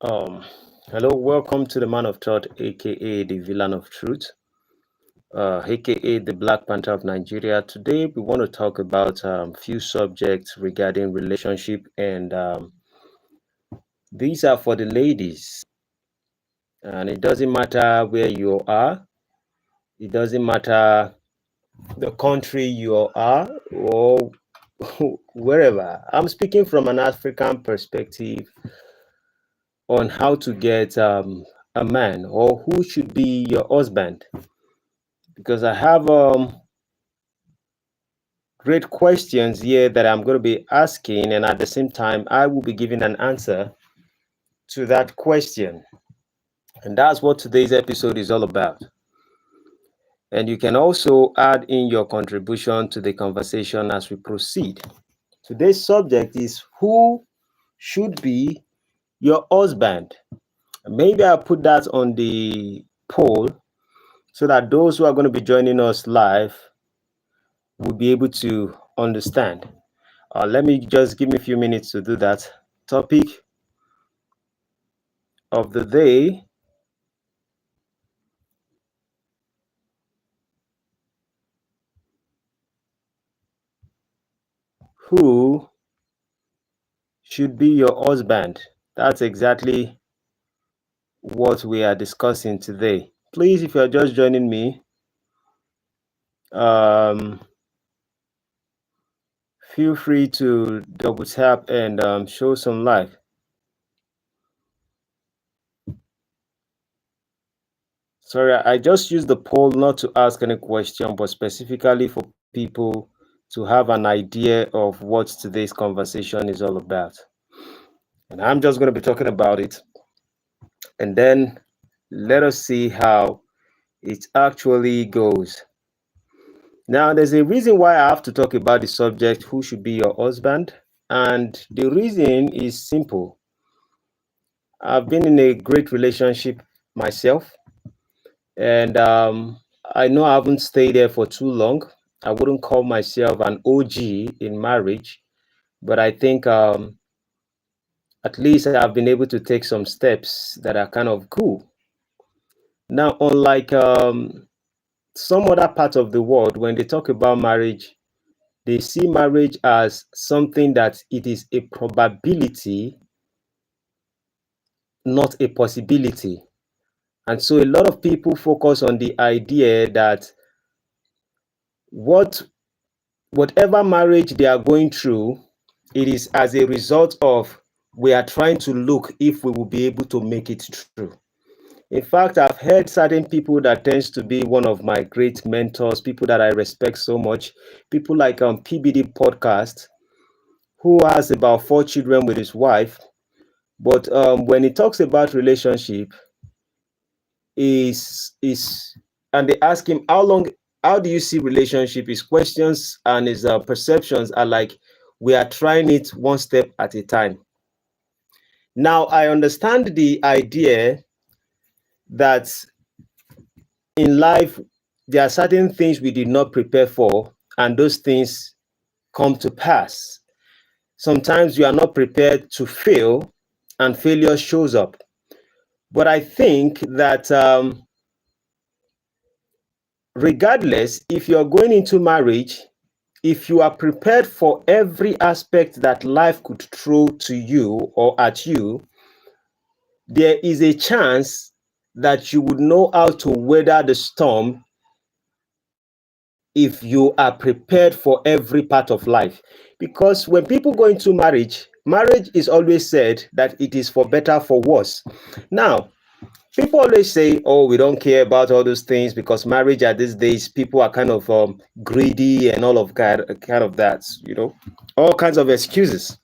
Um, Hello, welcome to the Man of Thought, aka the Villain of Truth, aka the Black Panther of Nigeria. Today, we want to talk about few subjects regarding relationship, and these are for the ladies. And it doesn't matter where you are, it doesn't matter the country you are, or wherever. I'm speaking from an African perspective on how to get a man or who should be your husband, because I have great questions here that I'm going to be asking, and at the same time, I will be giving an answer to that question. And that's what today's episode is all about. And you can also add in your contribution to the conversation as we proceed. Today's subject is who should be your husband. Maybe I'll put that on the poll so that those who are going to be joining us live will be able to understand. Let me just give me a few minutes to do that. Topic of the day: who should be your husband? That's exactly what we are discussing today. Please, if you're just joining me, feel free to double tap and show some life. Sorry, I just used the poll not to ask any question, but specifically for people to have an idea of what today's conversation is all about. And I'm just going to be talking about it. And then let us see how it actually goes. Now, there's a reason why I have to talk about the subject, who should be your husband. And the reason is simple. I've been in a great relationship myself, and I know I haven't stayed there for too long. I wouldn't call myself an OG in marriage, but I think at least I've been able to take some steps that are kind of cool. Now, unlike some other part of the world, when they talk about marriage, they see marriage as something that it is a probability, not a possibility. And so a lot of people focus on the idea that whatever marriage they are going through, it is as a result of we are trying to look if we will be able to make it through. In fact, I've heard certain people that tends to be one of my great mentors, people that I respect so much, people like PBD Podcast, who has about 4 children with his wife. But when he talks about relationship, and they ask him how do you see relationship? His questions and his perceptions are like, we are trying it one step at a time. Now, I understand the idea that in life, there are certain things we did not prepare for, and those things come to pass. Sometimes you are not prepared to fail, and failure shows up. But I think that regardless, if you're going into marriage, if you are prepared for every aspect that life could throw to you or at you, there is a chance that you would know how to weather the storm if you are prepared for every part of life. Because when people go into marriage, marriage is always said that it is for better, for worse. Now, people always say, oh, we don't care about all those things because marriage at these days, people are kind of greedy and all of kind of that, all kinds of excuses.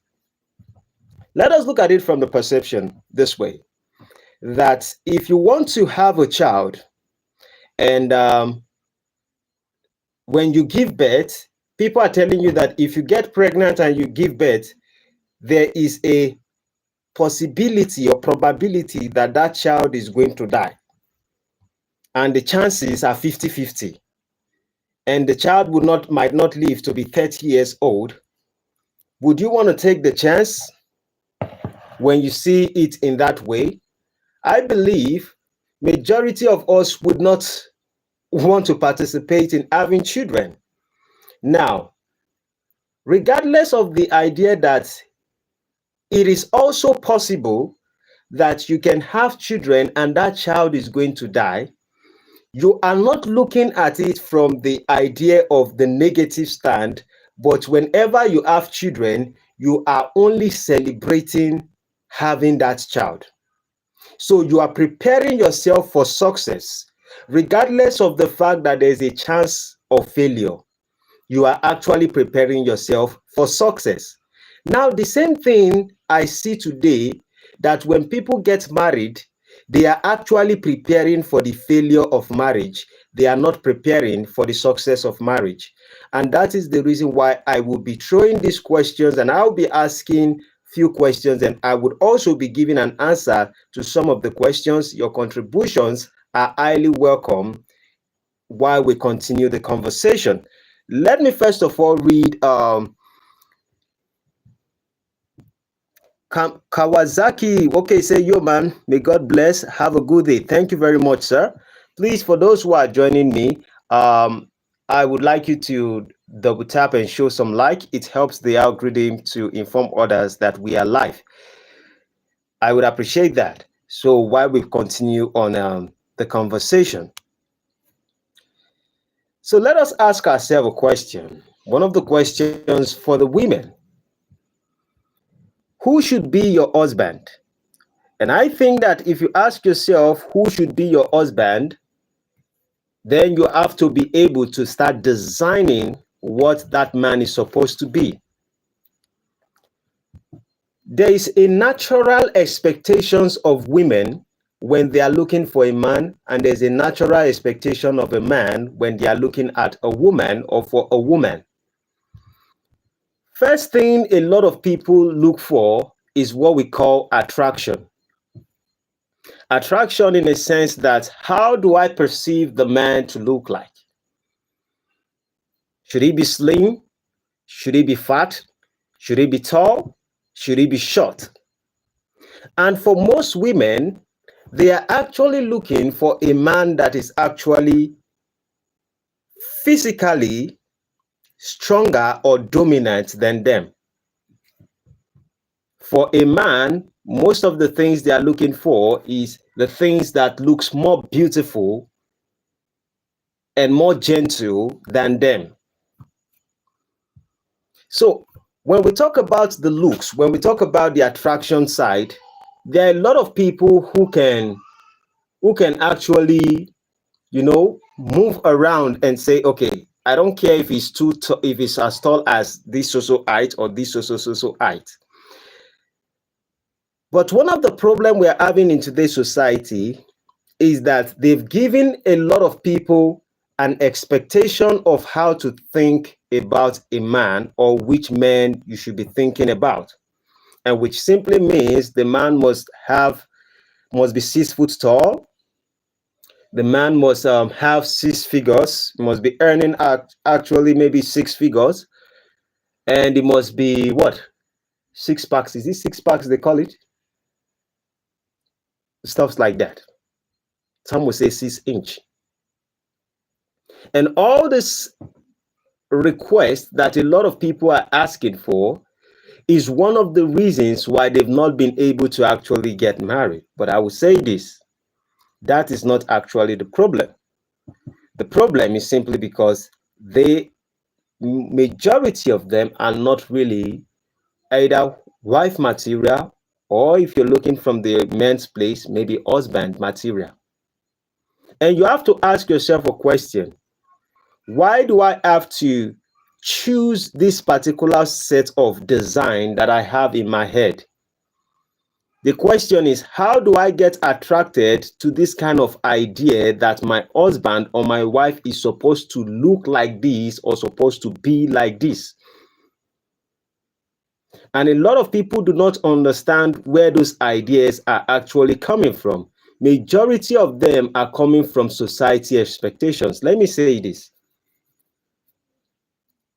Let us look at it from the perception this way, that if you want to have a child and when you give birth, people are telling you that if you get pregnant and you give birth, there is a possibility or probability that that child is going to die. And the chances are 50-50. And the child might not live to be 30 years old. Would you want to take the chance? when you see it in that way, I believe majority of us would not want to participate in having children. Now, regardless of the idea that it is also possible that you can have children and that child is going to die, you are not looking at it from the idea of the negative stand, but whenever you have children, you are only celebrating having that child. So you are preparing yourself for success, regardless of the fact that there's a chance of failure. You are actually preparing yourself for success. Now, the same thing I see today, that when people get married, they are actually preparing for the failure of marriage. They are not preparing for the success of marriage. And that is the reason why I will be throwing these questions, and I'll be asking few questions, and I would also be giving an answer to some of the questions. Your contributions are highly welcome while we continue the conversation. Let me first of all read Kawasaki. Okay, say, yo man, may God bless. Have a good day. Thank you very much, sir. Please, for those who are joining me, I would like you to double tap and show some like. It helps the algorithm to inform others that we are live. I would appreciate that. So while we continue on the conversation, so let us ask ourselves a question. One of the questions for the women: who should be your husband? And I think that if you ask yourself who should be your husband, then you have to be able to start designing what that man is supposed to be. There is a natural expectations of women when they are looking for a man, and there's a natural expectation of a man when they are looking at a woman or for a woman. First thing a lot of people look for is what we call attraction. Attraction in a sense that, how do I perceive the man to look like? Should he be slim? Should he be fat? Should he be tall? Should he be short? And for most women, they are actually looking for a man that is actually physically stronger or dominant than them. For a man, most of the things they are looking for is the things that looks more beautiful and more gentle than them. So when we talk about the looks, when we talk about the attraction side, there are a lot of people who can actually, move around and say, okay, I don't care if he's if he's as tall as this so height or this so height. But one of the problems we're having in today's society is that they've given a lot of people an expectation of how to think about a man, or which man you should be thinking about, and which simply means the man must be 6 foot tall. The man must have 6 figures, must be earning actually maybe 6 figures, and it must be what? 6 packs. Is it 6 packs they call it? Stuffs like that. Some will say 6 inch. And all this request that a lot of people are asking for is one of the reasons why they've not been able to actually get married. But I will say this: that is not actually the problem. The problem is simply because the majority of them are not really either wife material, or if you're looking from the men's place, maybe husband material. And you have to ask yourself a question: why do I have to choose this particular set of design that I have in my head? The question is, how do I get attracted to this kind of idea that my husband or my wife is supposed to look like this or supposed to be like this? And a lot of people do not understand where those ideas are actually coming from. Majority of them are coming from society expectations. Let me say this: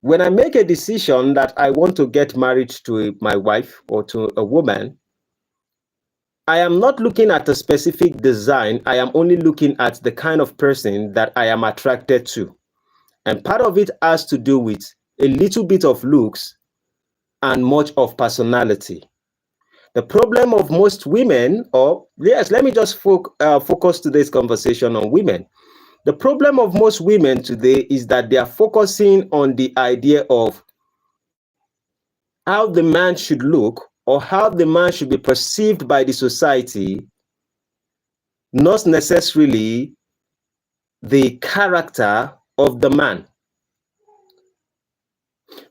when I make a decision that I want to get married to my wife or to a woman, I am not looking at a specific design. I am only looking at the kind of person that I am attracted to. And part of it has to do with a little bit of looks and much of personality. The problem of most women, or yes, let me just focus today's conversation on women. The problem of most women today is that they are focusing on the idea of how the man should look or how the man should be perceived by the society, not necessarily the character of the man.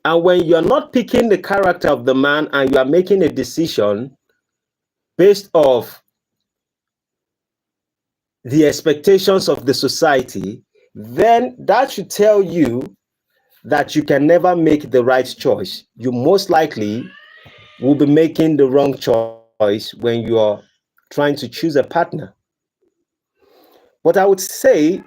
And when you're not picking the character of the man and you are making a decision based off the expectations of the society, then that should tell you that you can never make the right choice. You most likely will be making the wrong choice when you are trying to choose a partner. But I would say,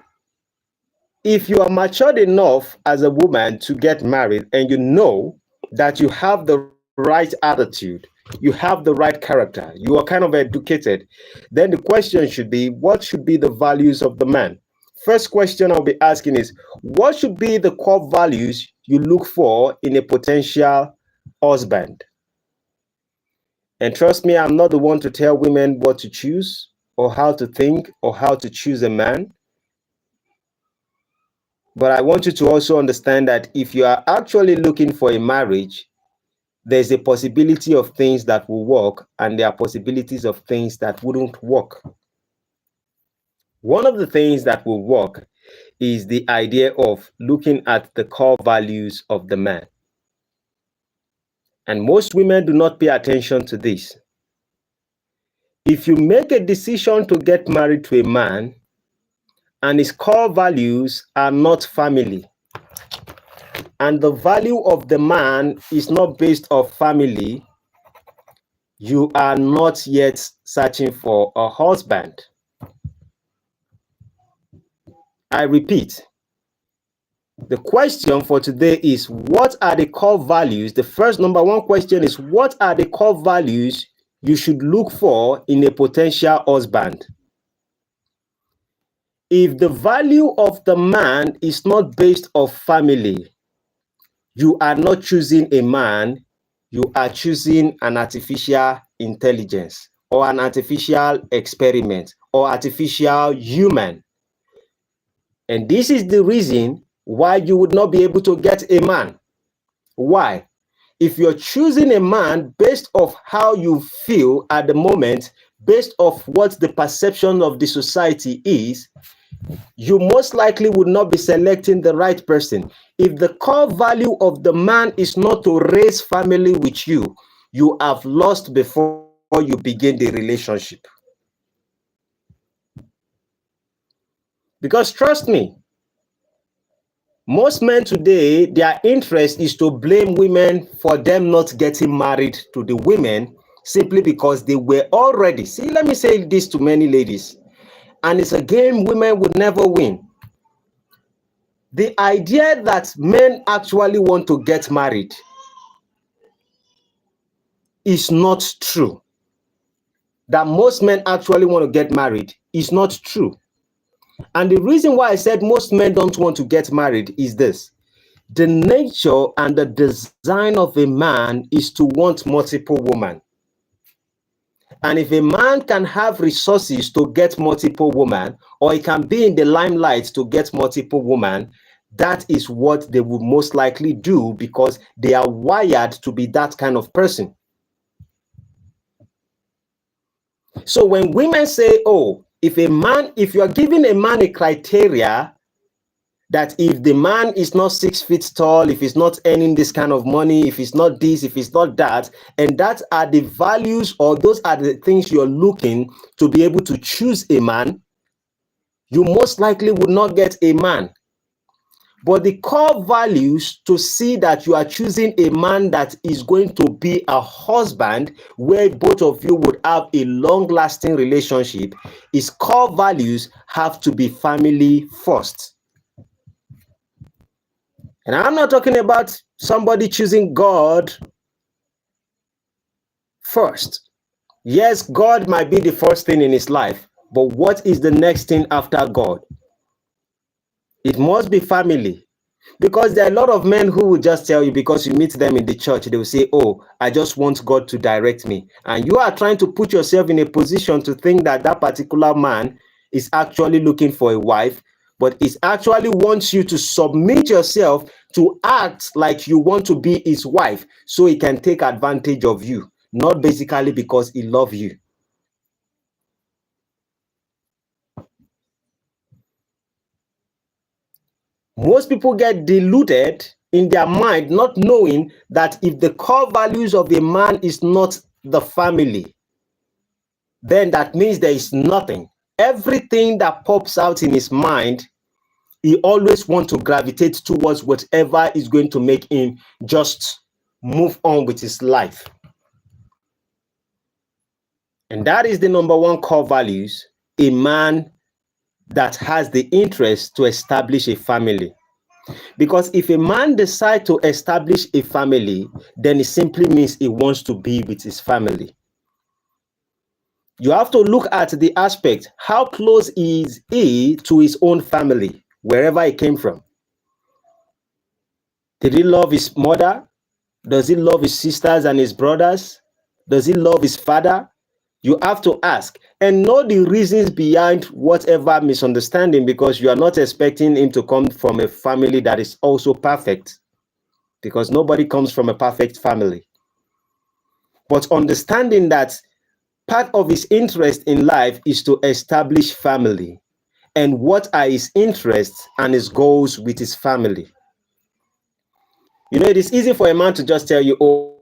if you are matured enough as a woman to get married and you know that you have the right attitude, you have the right character, you are kind of educated, then the question should be, what should be the values of the man? First question I'll be asking is, what should be the core values you look for in a potential husband? And trust me, I'm not the one to tell women what to choose or how to think or how to choose a man. But I want you to also understand that if you are actually looking for a marriage, there's a possibility of things that will work and there are possibilities of things that wouldn't work. One of the things that will work is the idea of looking at the core values of the man. And most women do not pay attention to this. If you make a decision to get married to a man and his core values are not family, and the value of the man is not based off family, you are not yet searching for a husband. I repeat, the question for today is, what are the core values? The first number one question is, what are the core values you should look for in a potential husband? If the value of the man is not based off family, you are not choosing a man, you are choosing an artificial intelligence or an artificial experiment or artificial human. And this is the reason why you would not be able to get a man. Why? If you're choosing a man based off how you feel at the moment, based off what the perception of the society is, you most likely would not be selecting the right person. If the core value of the man is not to raise family with you, you have lost before you begin the relationship. Because trust me, most men today, their interest is to blame women for them not getting married to the women simply because they were already. See, let me say this to many ladies, and it's a game women would never win. The idea that men actually want to get married is not true. That most men actually want to get married is not true. And the reason why I said most men don't want to get married is this. The nature and the design of a man is to want multiple women. And if a man can have resources to get multiple women, or he can be in the limelight to get multiple women, that is what they would most likely do because they are wired to be that kind of person. So when women say, oh, if you are giving a man a criteria that if the man is not 6 feet tall, if he's not earning this kind of money, if he's not this, if he's not that, and that are the values or those are the things you're looking to be able to choose a man, you most likely would not get a man. But the core values to see that you are choosing a man that is going to be a husband where both of you would have a long-lasting relationship, is core values have to be family first. And I'm not talking about somebody choosing God first. Yes, God might be the first thing in his life, but what is the next thing after God? It must be family. Because there are a lot of men who will just tell you, because you meet them in the church, they will say, oh, I just want God to direct me. And you are trying to put yourself in a position to think that that particular man is actually looking for a wife, but it actually wants you to submit yourself to act like you want to be his wife so he can take advantage of you, not basically because he loves you. Most people get deluded in their mind, not knowing that if the core values of a man is not the family, then that means there is nothing. Everything that pops out in his mind, he always wants to gravitate towards whatever is going to make him just move on with his life. And that is the number one core values, a man that has the interest to establish a family. Because if a man decides to establish a family, then it simply means he wants to be with his family. You have to look at the aspect, how close is he to his own family, wherever he came from? Did he love his mother? Does he love his sisters and his brothers? Does he love his father? You have to ask and know the reasons behind whatever misunderstanding, because you are not expecting him to come from a family that is also perfect, because nobody comes from a perfect family. But understanding that part of his interest in life is to establish family, and what are his interests and his goals with his family. You know, it is easy for a man to just tell you, oh,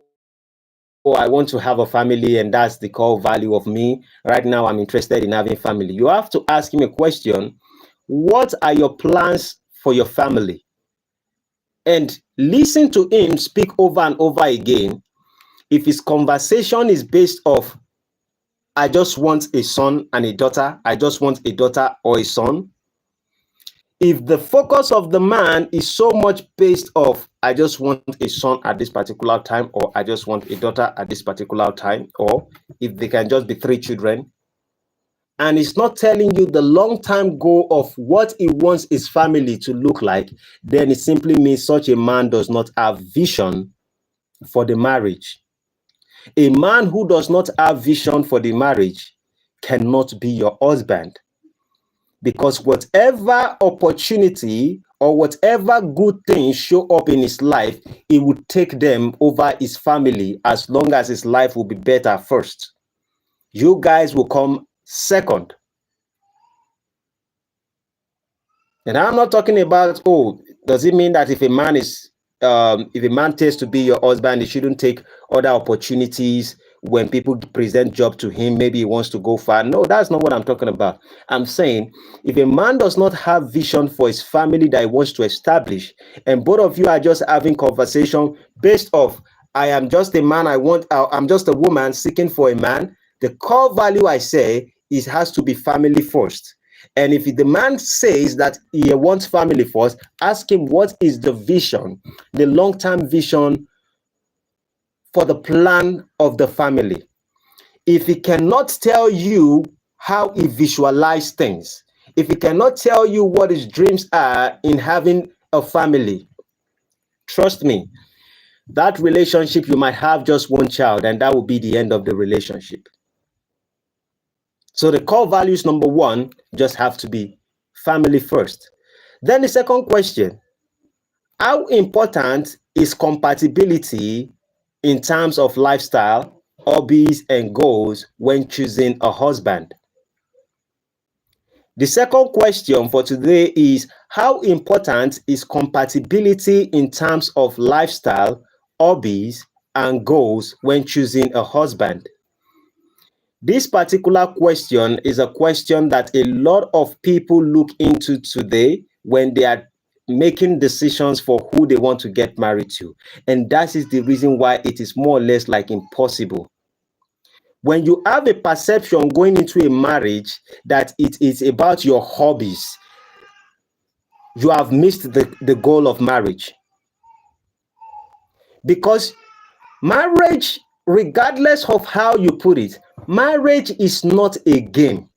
I want to have a family, and that's the core value of me. Right now, I'm interested in having family. You have to ask him a question. What are your plans for your family? And listen to him speak over and over again. If his conversation is based off, I just want a son and a daughter, I just want a daughter or a son. If the focus of the man is so much based off, I just want a son at this particular time, or I just want a daughter at this particular time, or if they can just be 3 children, and it's not telling you the long-term goal of what he wants his family to look like, then it simply means such a man does not have vision for the marriage. A man who does not have vision for the marriage cannot be your husband, because whatever opportunity or whatever good things show up in his life, he would take them over his family, as long as his life will be better first. You guys will come second. And I'm not talking about, oh, does it mean that if a man takes to be your husband, he shouldn't take other opportunities when people present job to him? Maybe he wants to go far. No, that's not what I'm talking about. I'm saying if a man does not have vision for his family that he wants to establish, and both of you are just having conversation based off, I am just a man, I'm just a woman seeking for a man, the core value I say is has to be family first. And if the man says that he wants family first, ask him what is the vision, the long-term vision for the plan of the family. If he cannot tell you how he visualizes things, if he cannot tell you what his dreams are in having a family, trust me, that relationship, you might have just one child, and that will be the end of the relationship. So the core values, number one, just have to be family first. Then the second question, how important is compatibility in terms of lifestyle, hobbies, and goals when choosing a husband? The second question for today is, how important is compatibility in terms of lifestyle, hobbies, and goals when choosing a husband? This particular question is a question that a lot of people look into today when they are making decisions for who they want to get married to. And that is the reason why it is more or less like impossible. When you have a perception going into a marriage that it is about your hobbies, you have missed the goal of marriage. Because marriage regardless of how you put it, marriage is not a game.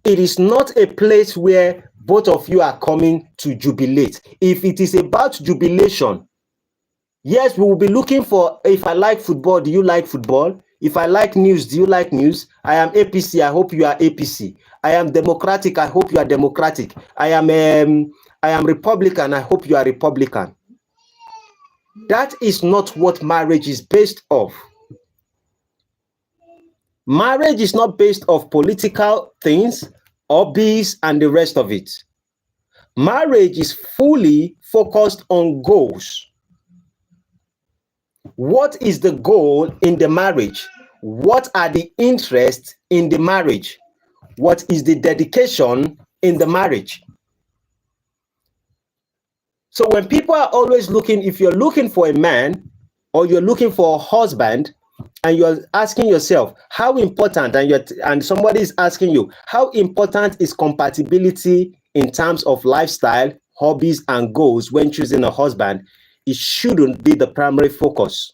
It is not a place where both of you are coming to jubilate. If it is about jubilation, yes, we will be looking for, if I like football, do you like football? If I like news, do you like news? I am APC, I hope you are APC. I am Democratic, I hope you are Democratic. I am Republican, I hope you are Republican. That is not what marriage is based off. Marriage is not based off political things, hobbies, and the rest of it. Marriage is fully focused on goals. What is the goal in the marriage? What are the interests in the marriage? What is the dedication in the marriage? So when people are always looking, if you're looking for a man or you're looking for a husband and you're asking yourself how important, and somebody is asking you how important is compatibility in terms of lifestyle, hobbies, and goals when choosing a husband, it shouldn't be the primary focus.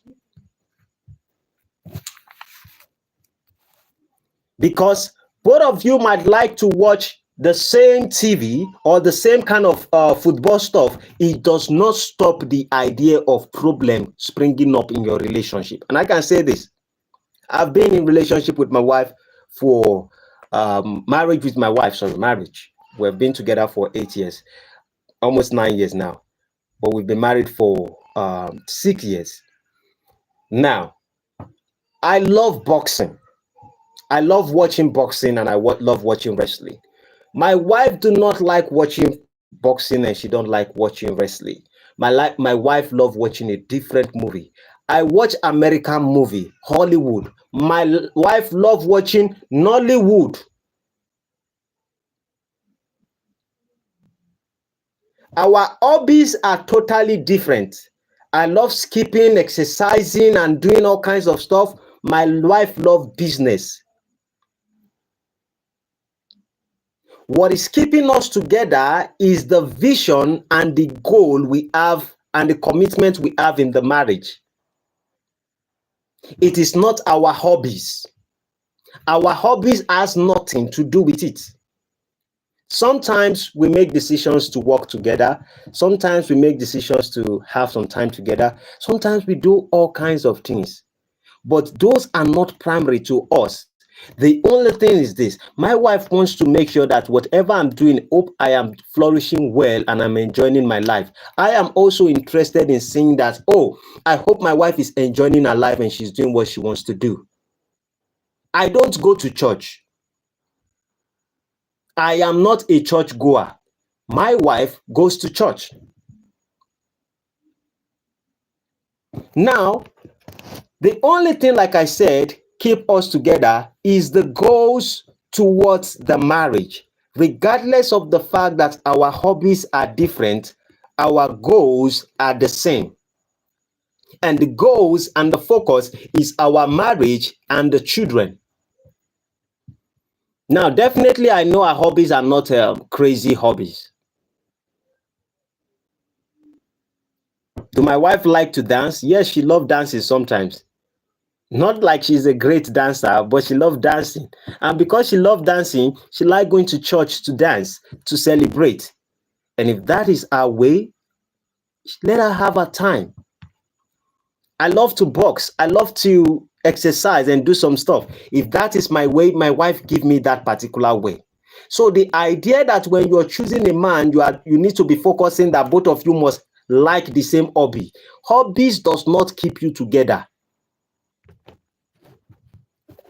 Because both of you might like to watch the same TV or the same kind of football stuff. It does not stop the idea of problem springing up in your relationship. And I can say this, I've been in relationship with my wife for marriage. We've been together for 8 years, almost 9 years now, but we've been married for 6 years. Now, I love boxing. I love watching boxing and I love watching wrestling. My wife do not like watching boxing and she don't like watching wrestling. My wife love watching a different movie. I watch American movie, Hollywood. My wife love watching Nollywood. Our hobbies are totally different. I love skipping, exercising, and doing all kinds of stuff. My wife love business. What is keeping us together is the vision and the goal we have and the commitment we have in the marriage. It is not our hobbies. Our hobbies has nothing to do with it. Sometimes we make decisions to work together. Sometimes we make decisions to have some time together. Sometimes we do all kinds of things. But those are not primary to us. The only thing is this: my wife wants to make sure that whatever I'm doing, hope I am flourishing well and I'm enjoying my life. I am also interested in seeing that, oh, I hope my wife is enjoying her life and she's doing what she wants to do. I don't go to church. I am not a church goer. My wife goes to church. Now, the only thing, like I said, keep us together is the goals towards the marriage. Regardless of the fact that our hobbies are different, our goals are the same. And the goals and the focus is our marriage and the children. Now, definitely, I know our hobbies are not crazy hobbies. Do my wife like to dance? Yes, she loves dancing sometimes. Not like she's a great dancer, but she loves dancing. And because she loves dancing, she likes going to church to dance, to celebrate. And if that is our way, let her have her time. I love to box. I love to exercise and do some stuff. If that is my way, my wife give me that particular way. So the idea that when you're choosing a man, you need to be focusing that both of you must like the same hobby. Hobbies does not keep you together.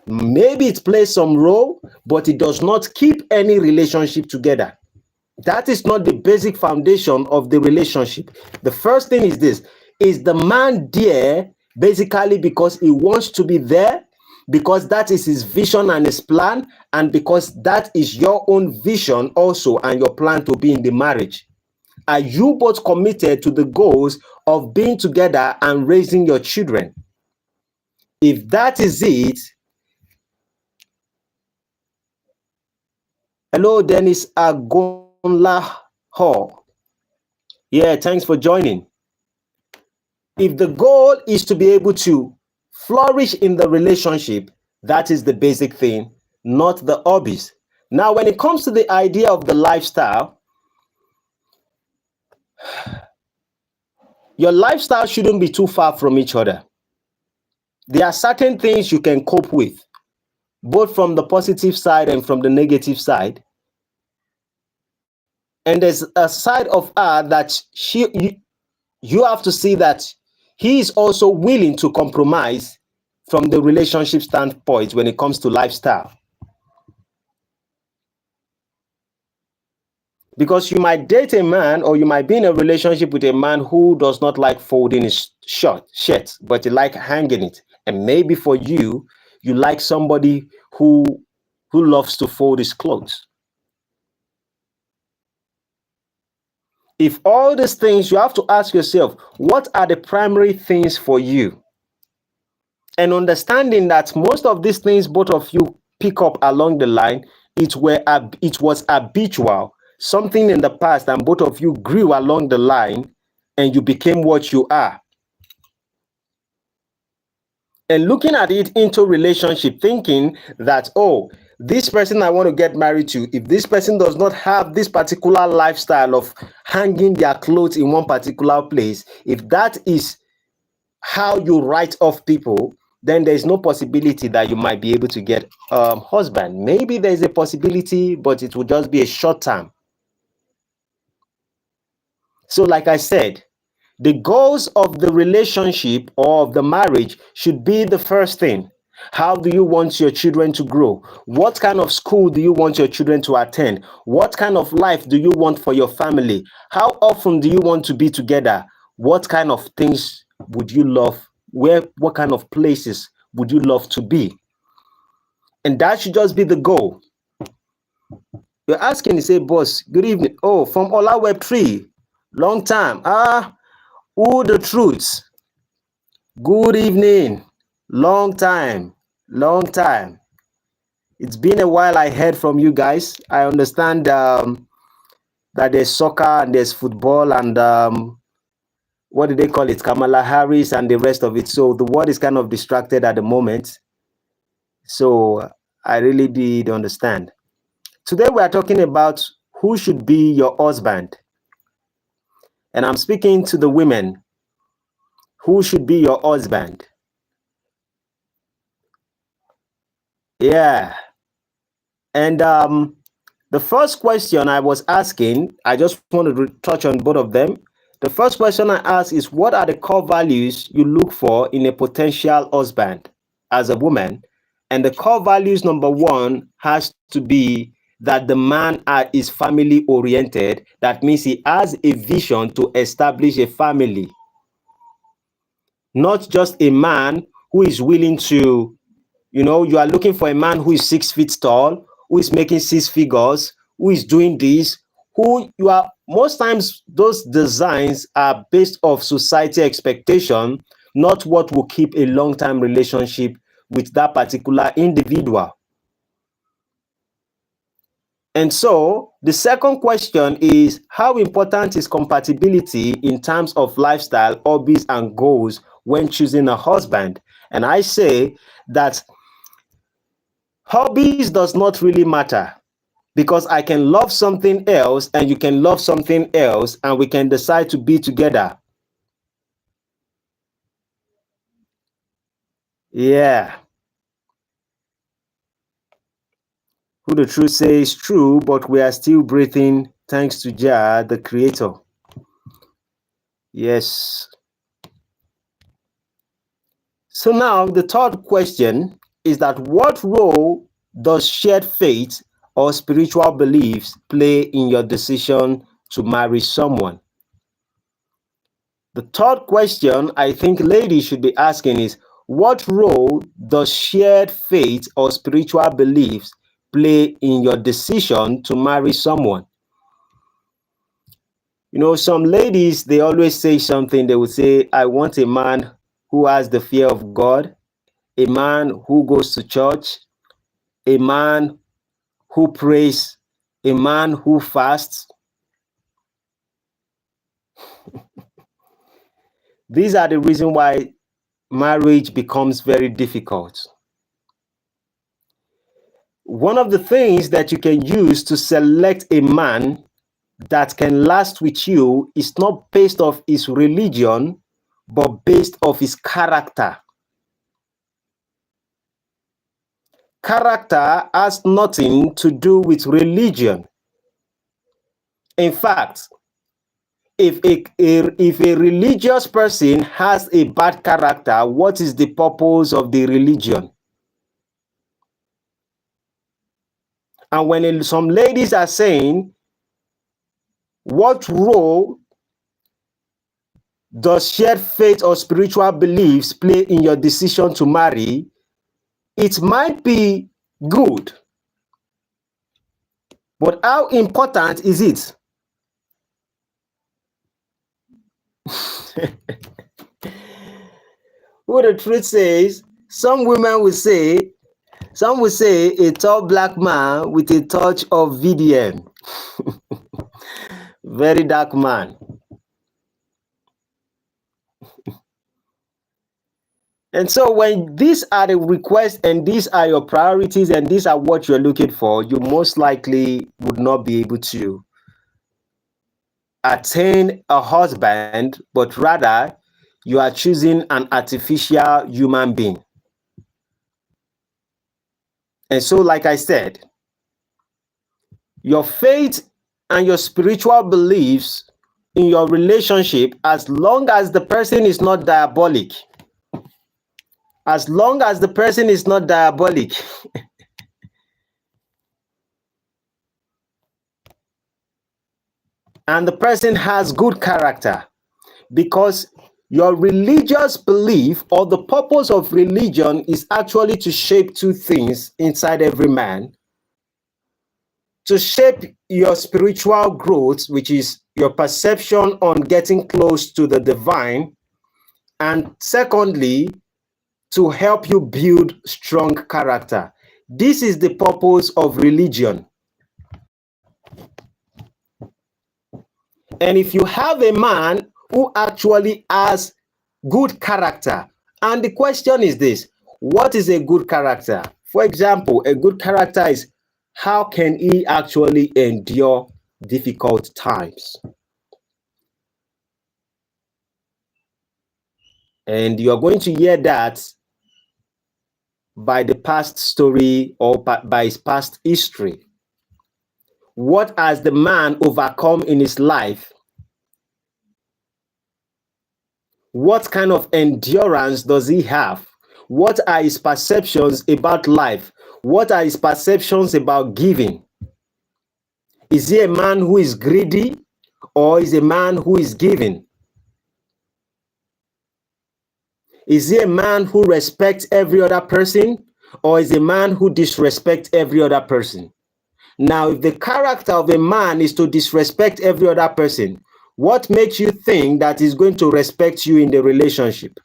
Maybe it plays some role, but it does not keep any relationship together. That is not the basic foundation of the relationship. The first thing is this: is the man there basically because he wants to be there, because that is his vision and his plan, and because that is your own vision also and your plan to be in the marriage? Are you both committed to the goals of being together and raising your children? If that is it, hello, Dennis Agonla Hall. Yeah, thanks for joining. If the goal is to be able to flourish in the relationship, that is the basic thing, not the hobbies. Now, when it comes to the idea of the lifestyle, your lifestyle shouldn't be too far from each other. There are certain things you can cope with, both from the positive side and from the negative side. And there's a side of her that you have to see that he is also willing to compromise from the relationship standpoint when it comes to lifestyle. Because you might date a man, or you might be in a relationship with a man who does not like folding his shirt, but you like hanging it. And maybe for you, you like somebody who loves to fold his clothes. If all these things, you have to ask yourself, what are the primary things for you? And understanding that most of these things both of you pick up along the line, it was habitual, something in the past, and both of you grew along the line and you became what you are. And looking at it into relationship, thinking that, oh, this person I want to get married to, if this person does not have this particular lifestyle of hanging their clothes in one particular place, if that is how you write off people, then there's no possibility that you might be able to get a husband. Maybe there's a possibility, but it will just be a short term. So like I said, the goals of the relationship or of the marriage should be the first thing. How do you want your children to grow? What kind of school do you want your children to attend? What kind of life do you want for your family? How often do you want to be together? What kind of things would you love? What kind of places would you love to be? And that should just be the goal. You're asking, you say, boss, good evening. Oh, from Ola Web3, long time. Who the truths? Good evening. Long time. Long time. It's been a while I heard from you guys. I understand that there's soccer and there's football and what do they call it? Kamala Harris and the rest of it. So the world is kind of distracted at the moment. So I really did understand. Today we are talking about who should be your husband. And I'm speaking to the women. Who should be your husband? Yeah. And the first question I was asking, I just wanted to touch on both of them. The first question I asked is, what are the core values you look for in a potential husband as a woman? And the core values number one has to be that the man is family oriented. That means he has a vision to establish a family. Not just a man who is willing to, you are looking for a man who is 6 feet tall, who is making 6 figures, who is doing this, most times those designs are based off society expectation, not what will keep a long-term relationship with that particular individual. And so the second question is, how important is compatibility in terms of lifestyle, hobbies, and goals when choosing a husband? And I say that hobbies does not really matter, because I can love something else and you can love something else and we can decide to be together. Yeah. Who the truth says true, but we are still breathing thanks to Jah, the creator. Yes. So now the third question is that what role does shared faith or spiritual beliefs play in your decision to marry someone? The third question I think ladies should be asking is, what role does shared faith or spiritual beliefs play in your decision to marry someone? Some ladies, they always say something. They would say, I want a man who has the fear of God, a man who goes to church, a man who prays, a man who fasts. These are the reason why marriage becomes very difficult. One of the things that you can use to select a man that can last with you is not based off his religion, but based off his character. Character has nothing to do with religion. In fact, if a religious person has a bad character, what is the purpose of the religion? And when some ladies are saying, what role does shared faith or spiritual beliefs play in your decision to marry? It might be good, but how important is it? What the truth says, some women will say, some will say a tall black man with a touch of VDM. Very dark man. And so when these are the requests and these are your priorities and these are what you're looking for, you most likely would not be able to attain a husband, but rather you are choosing an artificial human being. And so, like I said, your faith and your spiritual beliefs in your relationship, as long as the person is not diabolic, as long as the person is not diabolic, and the person has good character, because your religious belief or the purpose of religion is actually to shape two things inside every man: to shape your spiritual growth, which is your perception on getting close to the divine, and secondly, to help you build strong character. This is the purpose of religion. And if you have a man who actually has good character, and the question is this: what is a good character? For example, a good character is, how can he actually endure difficult times? And you're going to hear that by the past story or by his past history. What has the man overcome in his life? What kind of endurance does he have? What are his perceptions about life? What are his perceptions about giving? Is he a man who is greedy, or is a man who is giving? Is he a man who respects every other person, or is a man who disrespects every other person? Now, if the character of a man is to disrespect every other person, what makes you think that he's going to respect you in the relationship?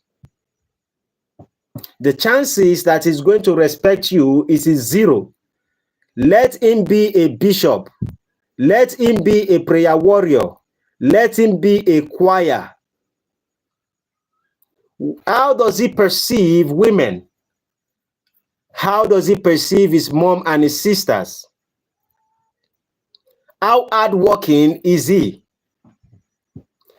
The chances that he's going to respect you is zero. Let him be a bishop. Let him be a prayer warrior. Let him be a choir. How does he perceive women? How does he perceive his mom and his sisters? How hardworking is he?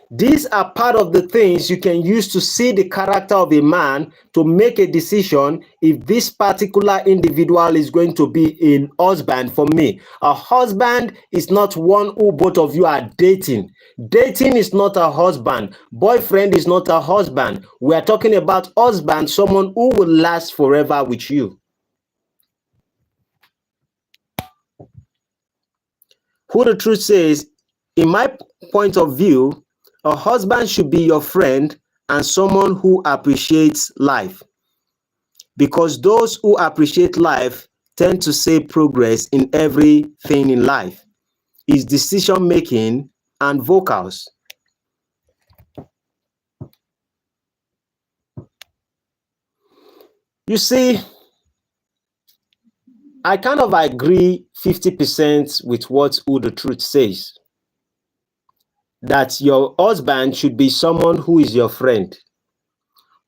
These are part of the things you can use to see the character of a man to make a decision if this particular individual is going to be a husband for me. A husband is not one who both of you are dating. Dating is not a husband. Boyfriend is not a husband. We are talking about husband, someone who will last forever with you. Who the truth says, in my point of view, a husband should be your friend and someone who appreciates life, because those who appreciate life tend to see progress in everything in life, his decision making and vocals. You see, I kind of agree 50% with what Who the Truth says, that your husband should be someone who is your friend.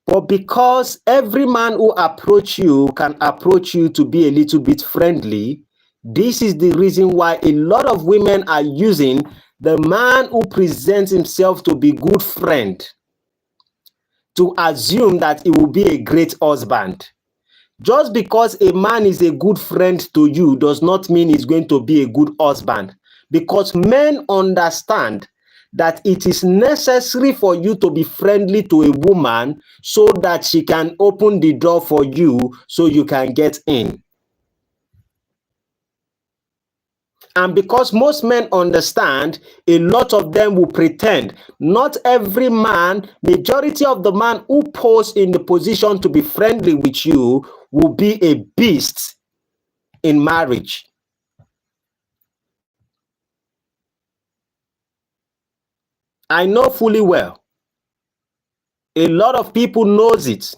But because every man who approach you can approach you to be a little bit friendly, this is the reason why a lot of women are using the man who presents himself to be good friend to assume that he will be a great husband. Just because a man is a good friend to you does not mean he's going to be a good husband, because men understand that it is necessary for you to be friendly to a woman so that she can open the door for you so you can get in. And because most men understand, a lot of them will pretend. Not every man, majority of the man who pose in the position to be friendly with you will be a beast in marriage. I know fully well. A lot of people knows it.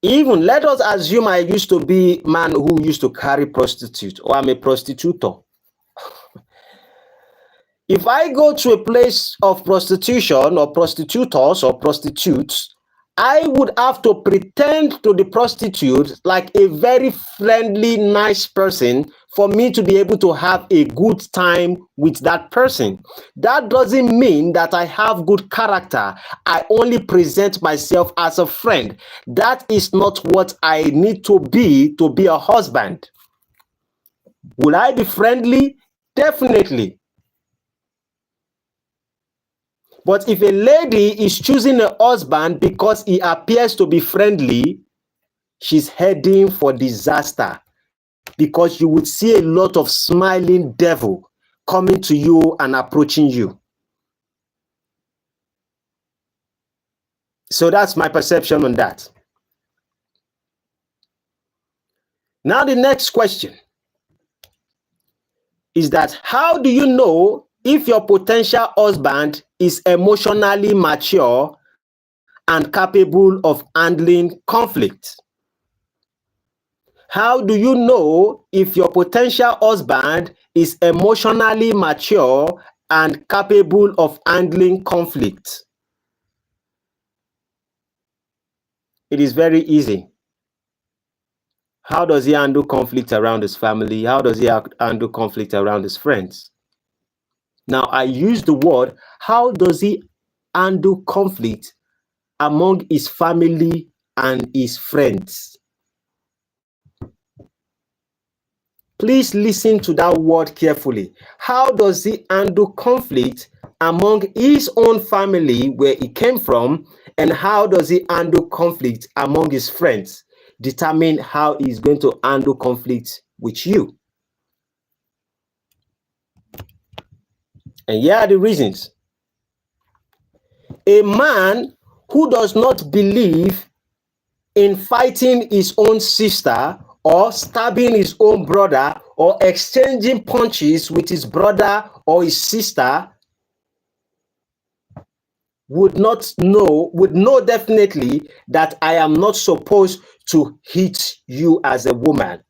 Even let us assume I used to be a man who used to carry prostitute, or I'm a prostitutor. If I go to a place of prostitution or prostitutors or prostitutes, I would have to pretend to the prostitute like a very friendly, nice person for me to be able to have a good time with that person. That doesn't mean that I have good character. I only present myself as a friend. That is not what I need to be a husband. Will I be friendly? Definitely. But if a lady is choosing a husband because he appears to be friendly, she's heading for disaster, because you would see a lot of smiling devil coming to you and approaching you. So that's my perception on that. Now the next question is that how do you know if your potential husband is emotionally mature and capable of handling conflict? How do you know if your potential husband is emotionally mature and capable of handling conflict? It is very easy. How does he handle conflict around his family? How does he handle conflict around his friends? Now, I use the word, how does he handle conflict among his family and his friends? Please listen to that word carefully. How does he handle conflict among his own family where he came from, and how does he handle conflict among his friends? Determine how he's going to handle conflict with you. And here are the reasons. A man who does not believe in fighting his own sister or stabbing his own brother or exchanging punches with his brother or his sister would know definitely that I am not supposed to hit you as a woman.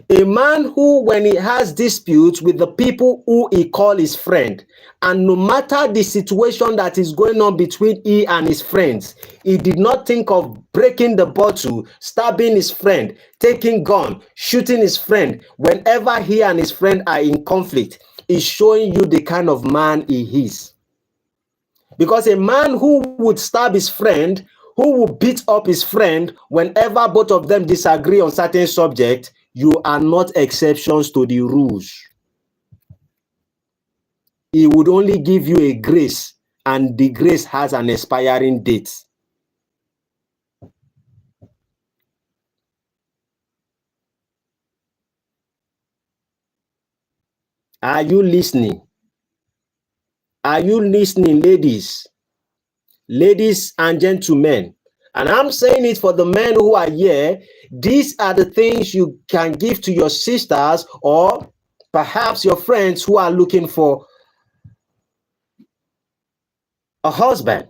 A man who, when he has disputes with the people who he calls his friend, and no matter the situation that is going on between he and his friends, he did not think of breaking the bottle, stabbing his friend, taking gun, shooting his friend. Whenever he and his friend are in conflict, is showing you the kind of man he is. Because a man who would stab his friend, who will beat up his friend whenever both of them disagree on certain subject, you are not exceptions to the rules. He would only give you a grace, and the grace has an expiring date. Are you listening? Are you listening, ladies? Ladies and gentlemen, and I'm saying it for the men who are here, these are the things you can give to your sisters or perhaps your friends who are looking for a husband.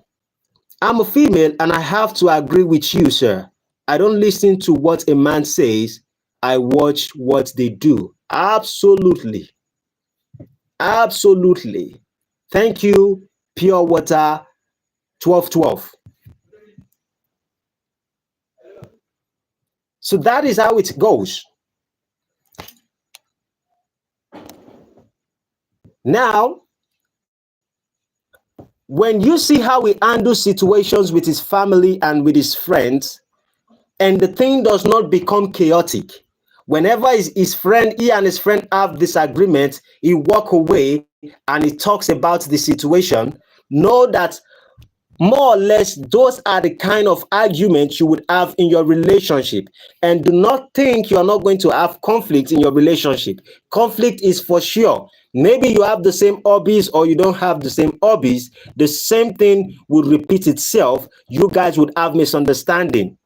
I'm a female and I have to agree with you, sir. I don't listen to what a man says. I watch what they do. Absolutely. Absolutely. Thank you, Pure Water 1212. So that is how it goes. Now, when you see how he handles situations with his family and with his friends, and the thing does not become chaotic, whenever his friend, he and his friend have disagreement, he walk away and he talks about the situation, know that more or less those are the kind of arguments you would have in your relationship. And do not think you are not going to have conflict in your relationship. Conflict is for sure. Maybe you have the same hobbies or you don't have the same hobbies. The same thing would repeat itself. You guys would have misunderstanding.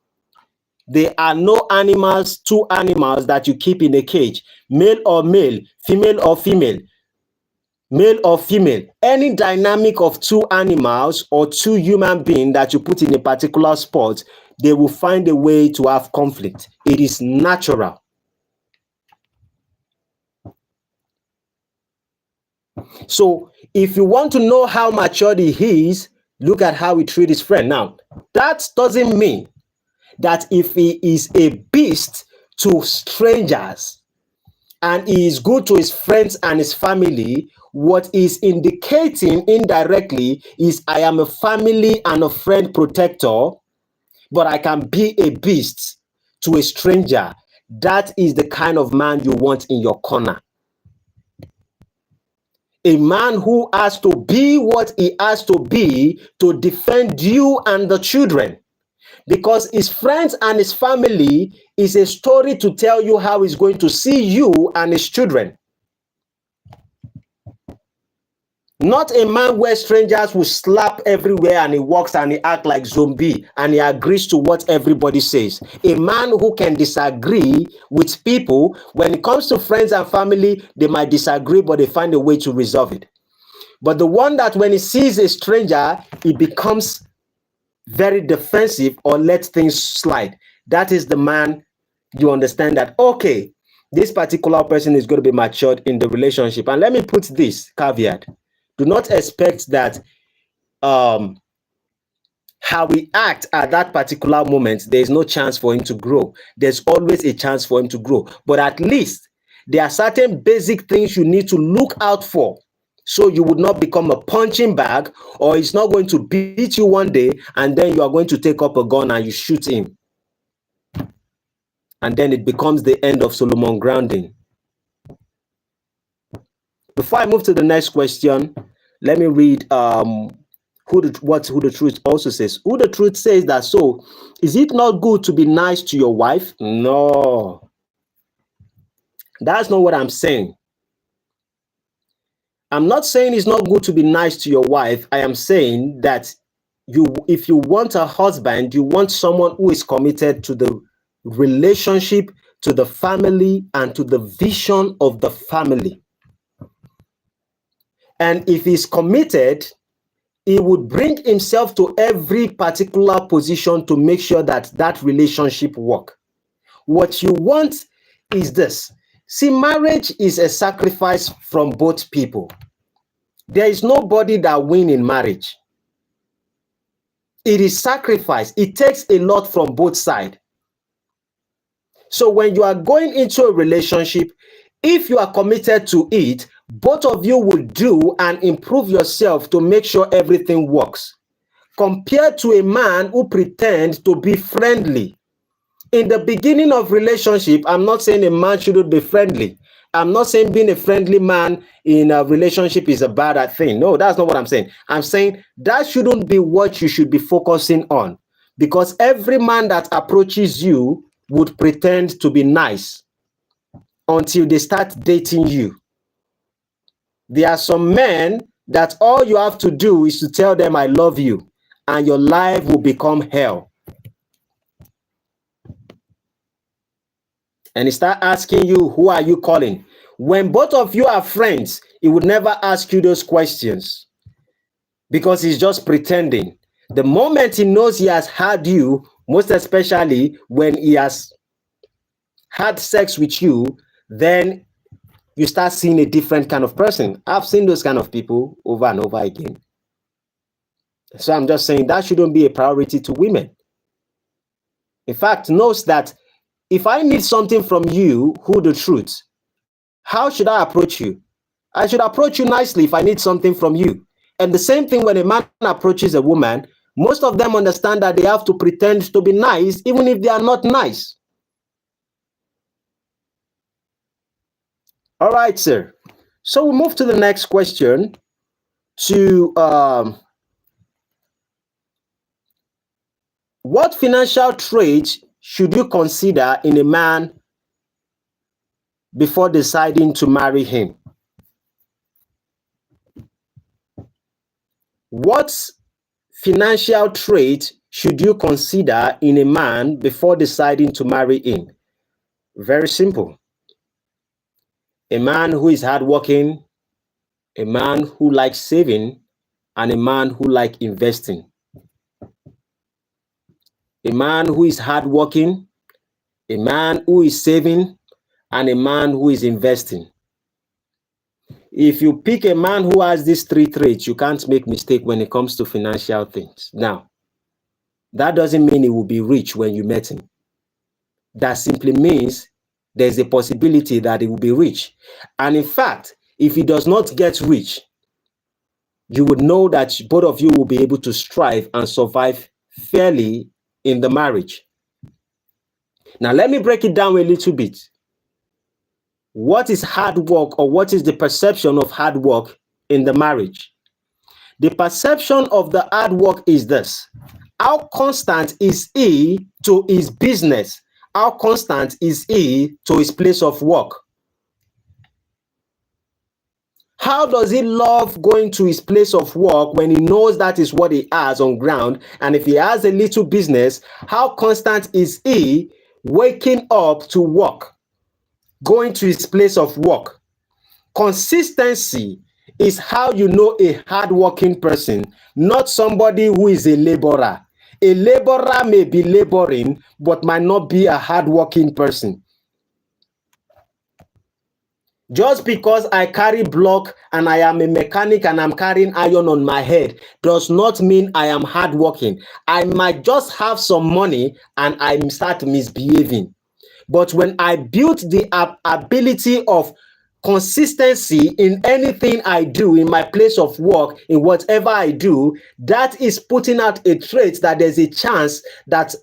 There are no animals, two animals that you keep in a cage, male or male, female or female, male or female. Any dynamic of two animals or two human beings that you put in a particular spot, they will find a way to have conflict. It is natural. So if you want to know how mature he is, look at how he treats his friend. Now, that doesn't mean that if he is a beast to strangers and he is good to his friends and his family, what is indicating indirectly is I am a family and a friend protector, but I can be a beast to a stranger. That is the kind of man you want in your corner. A man who has to be what he has to be to defend you and the children. Because his friends and his family is a story to tell you how he's going to see you and his children. Not a man where strangers will slap everywhere and he walks and he acts like zombie and he agrees to what everybody says. A man who can disagree with people. When it comes to friends and family, they might disagree, but they find a way to resolve it. But the one that when he sees a stranger, he becomes very defensive or lets things slide. That is the man you understand that, okay, this particular person is going to be matured in the relationship. And let me put this caveat. Do not expect that how we act at that particular moment, there's no chance for him to grow. There's always a chance for him to grow. But at least there are certain basic things you need to look out for, so you would not become a punching bag, or he's not going to beat you one day and then you are going to take up a gun and you shoot him. And then it becomes the end of Solomon grounding. Before I move to the next question, let me read Who the Truth also says. Who the Truth says that, so is it not good to be nice to your wife? No. That's not what I'm saying. I'm not saying it's not good to be nice to your wife. I am saying that if you want a husband, you want someone who is committed to the relationship, to the family, and to the vision of the family. And if he's committed, he would bring himself to every particular position to make sure that that relationship works. What you want is this. See, marriage is a sacrifice from both people. There is nobody that wins in marriage. It is sacrifice. It takes a lot from both sides. So when you are going into a relationship, if you are committed to it, both of you will do and improve yourself to make sure everything works. Compared to a man who pretends to be friendly. In the beginning of relationship, I'm not saying a man shouldn't be friendly. I'm not saying being a friendly man in a relationship is a bad thing. No, that's not what I'm saying. I'm saying that shouldn't be what you should be focusing on. Because every man that approaches you would pretend to be nice until they start dating you. There are some men that all you have to do is to tell them I love you, and your life will become hell. And he start asking you, who are you calling? When both of you are friends, he would never ask you those questions because he's just pretending. The moment he knows he has had you, most especially when he has had sex with you, then you start seeing a different kind of person. I've seen those kind of people over and over again. So I'm just saying that shouldn't be a priority to women. In fact, note that if I need something from you, who the truth, how should I approach you? I should approach you nicely if I need something from you. And the same thing when a man approaches a woman, most of them understand that they have to pretend to be nice, even if they are not nice. All right, sir. So we'll move to the next question. What financial traits should you consider in a man before deciding to marry him? What financial trait should you consider in a man before deciding to marry him? Very simple. A man who is hardworking, a man who likes saving, and a man who likes investing. A man who is hardworking, a man who is saving, and a man who is investing. If you pick a man who has these three traits, you can't make mistake when it comes to financial things. Now, that doesn't mean he will be rich when you met him. That simply means there's a possibility that he will be rich. And in fact, if he does not get rich, you would know that both of you will be able to strive and survive fairly in the marriage. Now, let me break it down a little bit. What is hard work, or what is the perception of hard work in the marriage? The perception of the hard work is this: how constant is he to his business? How constant is he to his place of work? How does he love going to his place of work when he knows that is what he has on ground? And if he has a little business, how constant is he waking up to work, going to his place of work? Consistency is how you know a hardworking person, not somebody who is a laborer. A laborer may be laboring, but might not be a hardworking person. Just because I carry block and I am a mechanic and I'm carrying iron on my head does not mean I am hardworking. I might just have some money and I start misbehaving. But when I build the ability of consistency in anything I do, in my place of work, in whatever I do, that is putting out a trait that there's a chance that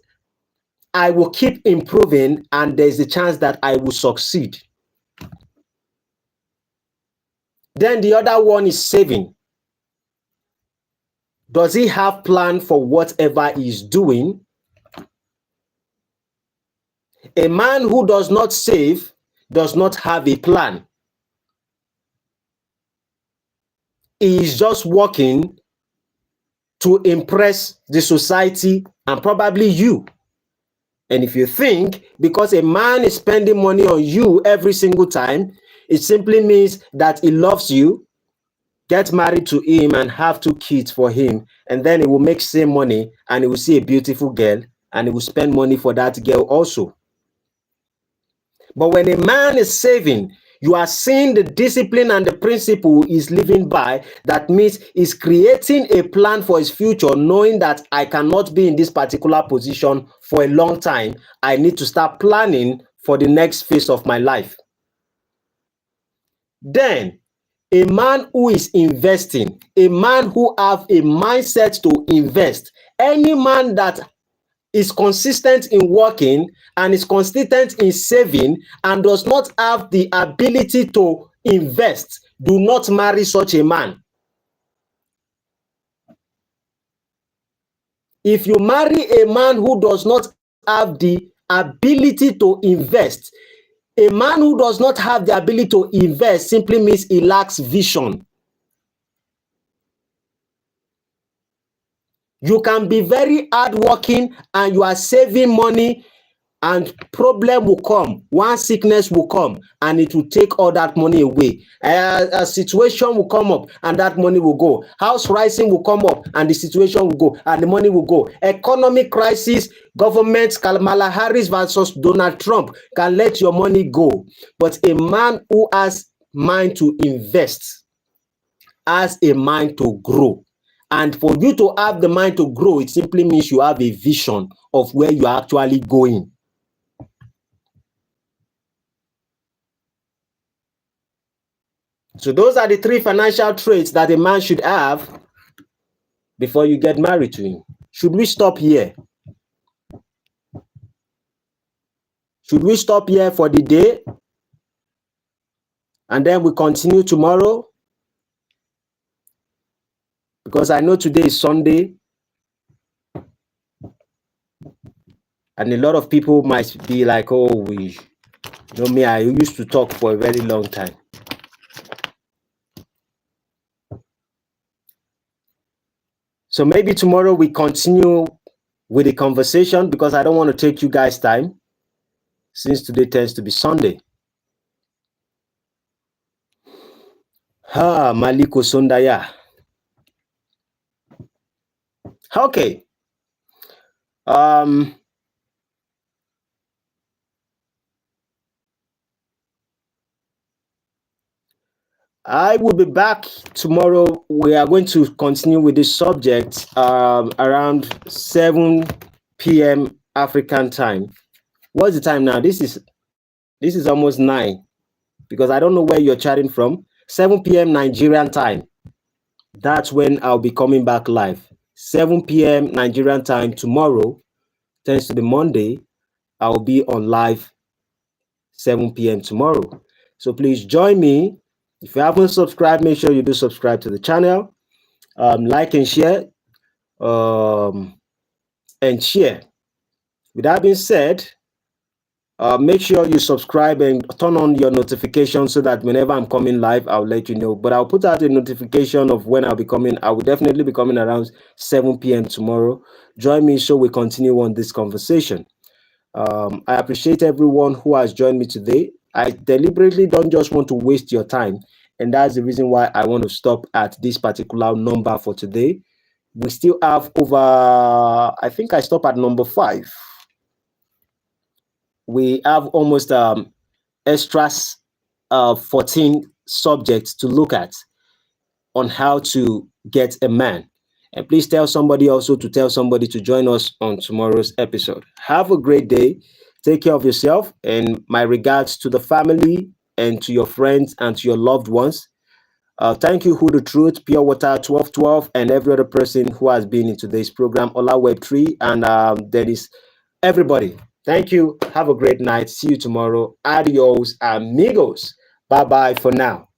I will keep improving and there's a chance that I will succeed. Then the other one is saving. Does he have plan for whatever he's doing? A man who does not save does not have a plan. He is just working to impress the society and probably you. And if you think because a man is spending money on you every single time, it simply means that he loves you, get married to him and have 2 kids for him, and then he will make same money and he will see a beautiful girl and he will spend money for that girl also. But when a man is saving, you are seeing the discipline and the principle he's living by. That means he's creating a plan for his future, knowing that I cannot be in this particular position for a long time. I need to start planning for the next phase of my life. Then, a man who is investing, a man who have a mindset to invest, any man that is consistent in working and is consistent in saving and does not have the ability to invest, do not marry such a man. If you marry a man who does not have the ability to invest, a man who does not have the ability to invest simply means he lacks vision. You can be very hardworking and you are saving money, and problem will come. One sickness will come and it will take all that money away. A situation will come up and that money will go. House rising will come up and the situation will go and the money will go. Economic crisis, government, Kamala Harris versus Donald Trump can let your money go. But a man who has mind to invest, has a mind to grow. And for you to have the mind to grow, it simply means you have a vision of where you are actually going. So those are the 3 financial traits that a man should have before you get married to him. Should we stop here? Should we stop here for the day? And then we continue tomorrow? Because I know today is Sunday. And a lot of people might be like, oh, me, I used to talk for a very long time. So maybe tomorrow we continue with the conversation, because I don't want to take you guys' time, since today tends to be Sunday. Maliko Sondaya. Okay. I will be back tomorrow. We are going to continue with this subject around 7 p.m. African time. What's the time now? This is almost 9, because I don't know where you're chatting from. 7 p.m. Nigerian time. That's when I'll be coming back live. 7 p.m. Nigerian time tomorrow, thanks to the Monday, I'll be on live 7 p.m. tomorrow. So please join me. If you haven't subscribed, make sure you do subscribe to the channel. Like and share. And share. With that being said, make sure you subscribe and turn on your notifications so that whenever I'm coming live, I'll let you know. But I'll put out a notification of when I'll be coming. I will definitely be coming around 7 p.m. tomorrow. Join me so we continue on this conversation. I appreciate everyone who has joined me today. I deliberately don't just want to waste your time. And that's the reason why I want to stop at this particular number for today. We still have over, I think I stop at number 5. We have almost extras 14 subjects to look at on how to get a man. And please tell somebody also to tell somebody to join us on tomorrow's episode. Have a great day. Take care of yourself, and my regards to the family and to your friends and to your loved ones. Thank you, Who the Truth, Pure Water 1212, and every other person who has been in today's program, Ola Web3, and there is everybody. Thank you. Have a great night. See you tomorrow. Adios, amigos. Bye-bye for now.